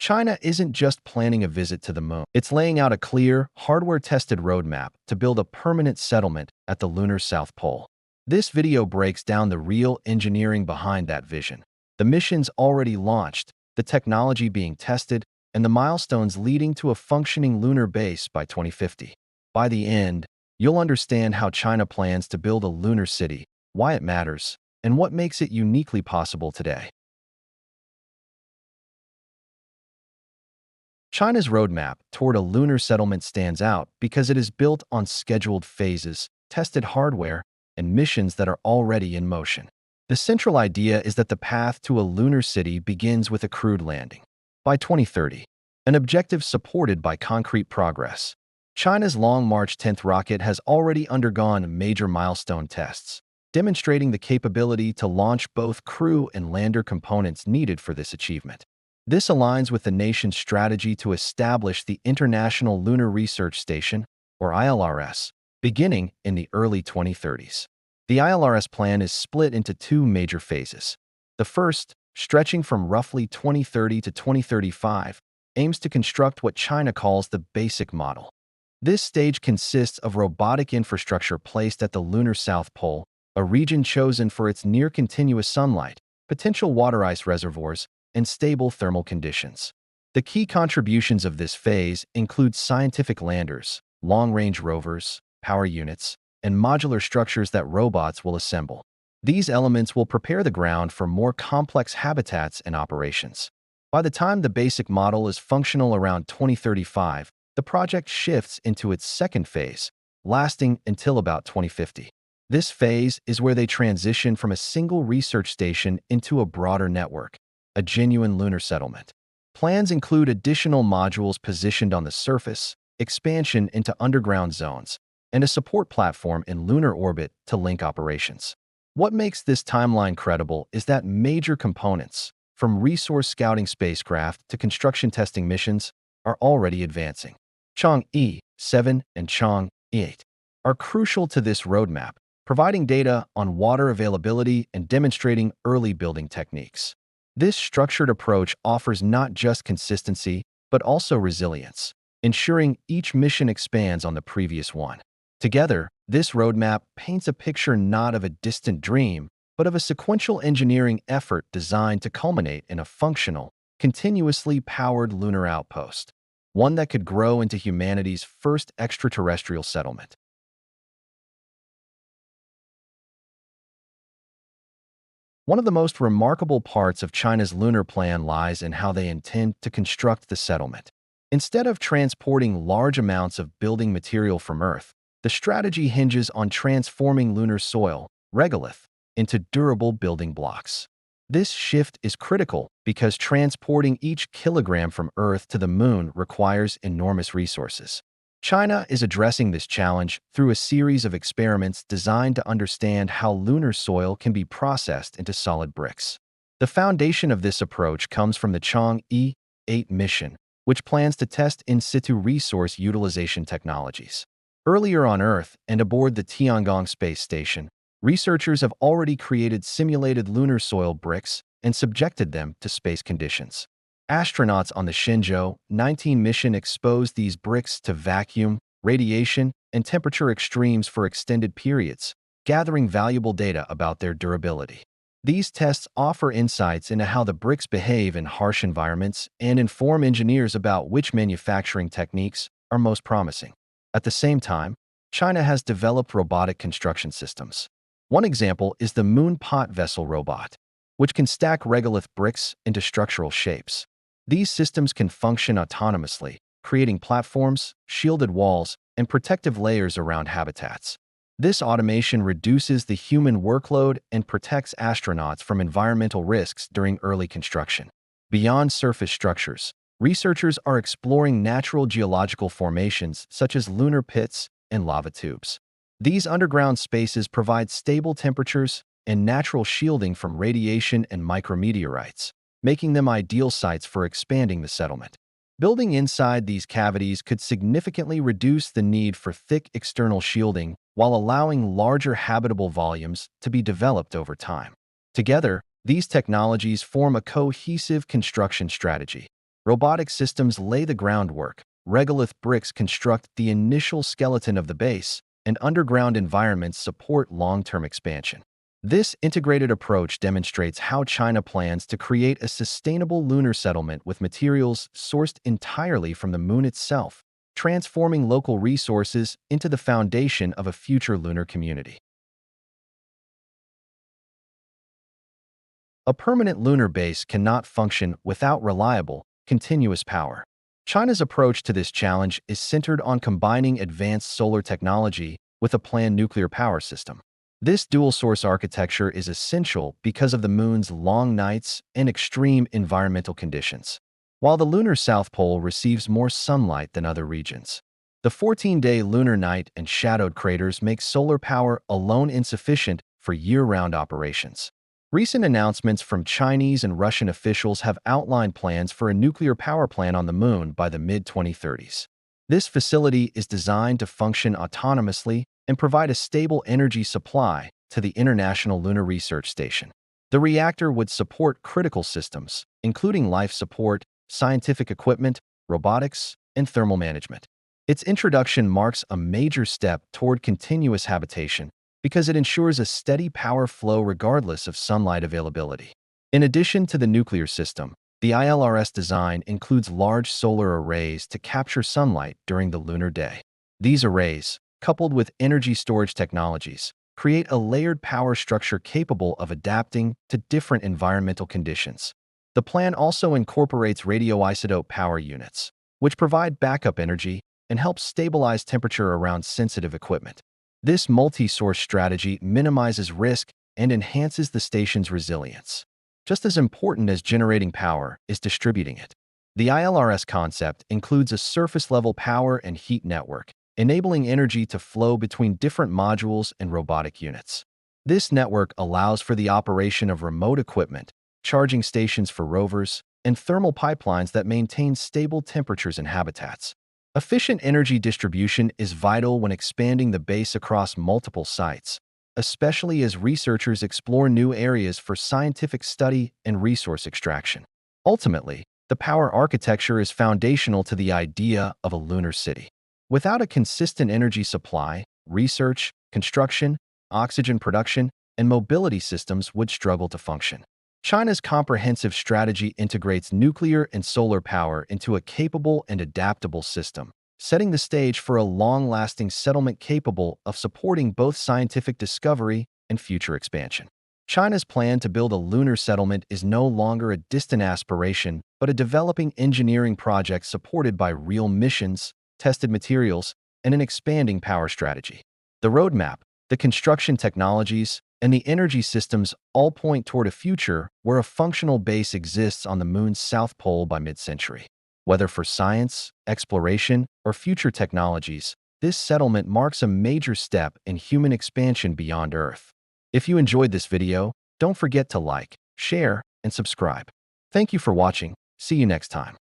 China isn't just planning a visit to the moon. It's laying out a clear, hardware-tested roadmap to build a permanent settlement at the lunar South Pole. This video breaks down the real engineering behind that vision, the missions already launched, the technology being tested, and the milestones leading to a functioning lunar base by 2050. By the end, you'll understand how China plans to build a lunar city, why it matters, and what makes it uniquely possible today. China's roadmap toward a lunar settlement stands out because it is built on scheduled phases, tested hardware, and missions that are already in motion. The central idea is that the path to a lunar city begins with a crewed landing. By 2030, an objective supported by concrete progress. China's Long March 10 rocket has already undergone major milestone tests, demonstrating the capability to launch both crew and lander components needed for this achievement. This aligns with the nation's strategy to establish the International Lunar Research Station, or ILRS, beginning in the early 2030s. The ILRS plan is split into two major phases. The first, stretching from roughly 2030 to 2035, aims to construct what China calls the basic model. This stage consists of robotic infrastructure placed at the lunar South Pole, a region chosen for its near-continuous sunlight, potential water ice reservoirs, and stable thermal conditions. The key contributions of this phase include scientific landers, long-range rovers, power units, and modular structures that robots will assemble. These elements will prepare the ground for more complex habitats and operations. By the time the basic model is functional around 2035, the project shifts into its second phase, lasting until about 2050. This phase is where they transition from a single research station into a broader network, a genuine lunar settlement. Plans include additional modules positioned on the surface, expansion into underground zones, and a support platform in lunar orbit to link operations. What makes this timeline credible is that major components, from resource scouting spacecraft to construction testing missions, are already advancing. Chang'e-7 and Chang'e-8 are crucial to this roadmap, providing data on water availability and demonstrating early building techniques. This structured approach offers not just consistency, but also resilience, ensuring each mission expands on the previous one. Together, this roadmap paints a picture not of a distant dream, but of a sequential engineering effort designed to culminate in a functional, continuously powered lunar outpost, one that could grow into humanity's first extraterrestrial settlement. One of the most remarkable parts of China's lunar plan lies in how they intend to construct the settlement. Instead of transporting large amounts of building material from Earth, the strategy hinges on transforming lunar soil, regolith, into durable building blocks. This shift is critical because transporting each kilogram from Earth to the Moon requires enormous resources. China is addressing this challenge through a series of experiments designed to understand how lunar soil can be processed into solid bricks. The foundation of this approach comes from the Chang'e-8 mission, which plans to test in situ resource utilization technologies. Earlier on Earth and aboard the Tiangong space station, researchers have already created simulated lunar soil bricks and subjected them to space conditions. Astronauts on the Chang'e-19 mission exposed these bricks to vacuum, radiation, and temperature extremes for extended periods, gathering valuable data about their durability. These tests offer insights into how the bricks behave in harsh environments and inform engineers about which manufacturing techniques are most promising. At the same time, China has developed robotic construction systems. One example is the Moon Pot Vessel robot, which can stack regolith bricks into structural shapes. These systems can function autonomously, creating platforms, shielded walls, and protective layers around habitats. This automation reduces the human workload and protects astronauts from environmental risks during early construction. Beyond surface structures, researchers are exploring natural geological formations such as lunar pits and lava tubes. These underground spaces provide stable temperatures and natural shielding from radiation and micrometeorites, making them ideal sites for expanding the settlement. Building inside these cavities could significantly reduce the need for thick external shielding while allowing larger habitable volumes to be developed over time. Together, these technologies form a cohesive construction strategy, Robotic systems lay the groundwork, regolith bricks construct the initial skeleton of the base, and underground environments support long-term expansion. This integrated approach demonstrates how China plans to create a sustainable lunar settlement with materials sourced entirely from the moon itself, transforming local resources into the foundation of a future lunar community. A permanent lunar base cannot function without reliable, continuous power. China's approach to this challenge is centered on combining advanced solar technology with a planned nuclear power system. This dual-source architecture is essential because of the moon's long nights and extreme environmental conditions. While the lunar South Pole receives more sunlight than other regions, the 14-day lunar night and shadowed craters make solar power alone insufficient for year-round operations. Recent announcements from Chinese and Russian officials have outlined plans for a nuclear power plant on the moon by the mid-2030s. This facility is designed to function autonomously and provide a stable energy supply to the International Lunar Research Station. The reactor would support critical systems, including life support, scientific equipment, robotics, and thermal management. Its introduction marks a major step toward continuous habitation because it ensures a steady power flow regardless of sunlight availability. In addition to the nuclear system, the ILRS design includes large solar arrays to capture sunlight during the lunar day. These arrays, coupled with energy storage technologies, create a layered power structure capable of adapting to different environmental conditions. The plan also incorporates radioisotope power units, which provide backup energy and help stabilize temperature around sensitive equipment. This multi-source strategy minimizes risk and enhances the station's resilience. Just as important as generating power is distributing it. The ILRS concept includes a surface-level power and heat network, enabling energy to flow between different modules and robotic units. This network allows for the operation of remote equipment, charging stations for rovers, and thermal pipelines that maintain stable temperatures and habitats. Efficient energy distribution is vital when expanding the base across multiple sites, especially as researchers explore new areas for scientific study and resource extraction. Ultimately, the power architecture is foundational to the idea of a lunar city. Without a consistent energy supply, research, construction, oxygen production, and mobility systems would struggle to function. China's comprehensive strategy integrates nuclear and solar power into a capable and adaptable system, setting the stage for a long-lasting settlement capable of supporting both scientific discovery and future expansion. China's plan to build a lunar settlement is no longer a distant aspiration, but a developing engineering project supported by real missions, tested materials, and an expanding power strategy. The roadmap, the construction technologies, and the energy systems all point toward a future where a functional base exists on the moon's south pole by mid-century. Whether for science, exploration, or future technologies, this settlement marks a major step in human expansion beyond Earth. If you enjoyed this video, don't forget to like, share, and subscribe. Thank you for watching. See you next time.